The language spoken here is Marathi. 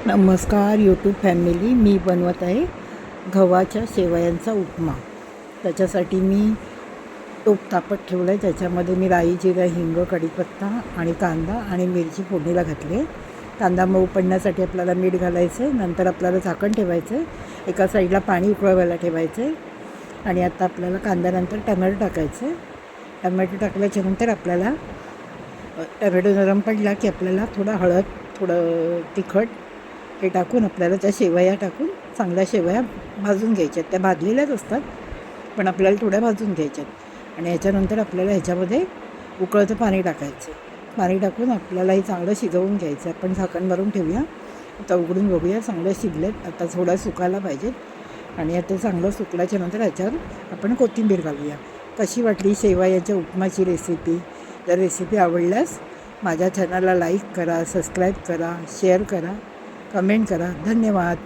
नमस्कार यूट्यूब फॅमिली. मी बनवत आहे गव्हाच्या शेवयांचा उपमा. त्याच्यासाठी मी टोप तापत ठेवलं आहे. त्याच्यामध्ये मी राई, जिरा, हिंग, कढीपत्ता आणि कांदा आणि मिरची फोडणीला घातली आहे. कांदा मऊ पडण्यासाठी आपल्याला मीठ घालायचं आहे. नंतर आपल्याला झाकण ठेवायचं आहे. एका साईडला पाणी उकळवायला ठेवायचं आहे. आणि आता आपल्याला कांद्यानंतर टमॅटो टाकायचं आहे. टमॅटो टाकल्याच्यानंतर आपल्याला टमॅटो नरम पडला की आपल्याला थोडं हळद, थोडं तिखट हे टाकून आपल्याला त्या शेवया टाकून चांगल्या शेवया भाजून घ्यायच्यात. त्या भाजलेल्याच असतात पण आपल्याला थोड्या भाजून घ्यायच्यात. आणि ह्याच्यानंतर आपल्याला ह्याच्यामध्ये उकळतं पाणी टाकायचं. पाणी टाकून आपल्याला हे चांगलं शिजवून घ्यायचं. आपण झाकण मारून ठेवूया. आता उघडून बघूया. चांगलं शिजलेत. आता थोडं सुकायला पाहिजेत. आणि आता चांगलं सुकल्याच्यानंतर ह्याच्यावर आपण कोथिंबीर घालूया. कशी वाटली शेवयाच्या उपमाची रेसिपी? जर रेसिपी आवडल्यास माझ्या चॅनलला लाईक करा, सबस्क्राईब करा, शेअर करा, कमेंट करा. धन्यवाद.